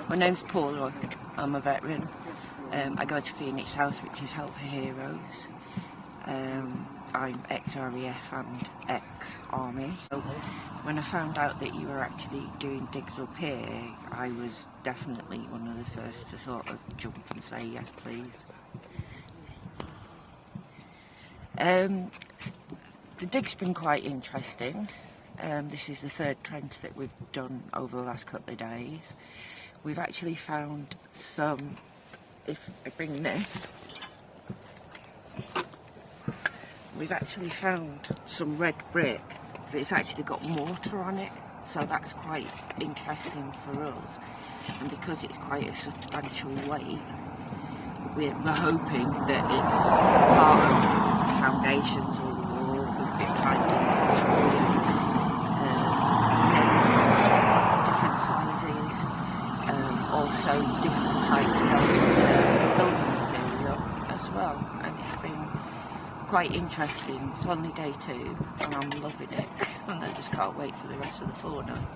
My name's Paula, I'm a veteran. I go to Phoenix House, which is Help for Heroes. I'm ex-RAF and ex-Army. So when I found out that you were actually doing digs up here, I was definitely one of the first to sort of jump and say yes please. The dig's been quite interesting. This is the third trench that we've done over the last couple of days. We've actually found some, if I bring this, we've actually found some red brick but it's actually got mortar on it, so that's quite interesting for us, and because it's quite a substantial weight, we're hoping that it's part of the foundations or the wall. We've been trying to different sizes, also different types of building material as well, and it's been quite interesting. It's only day 2 and I'm loving it, and I just can't wait for the rest of the fortnight.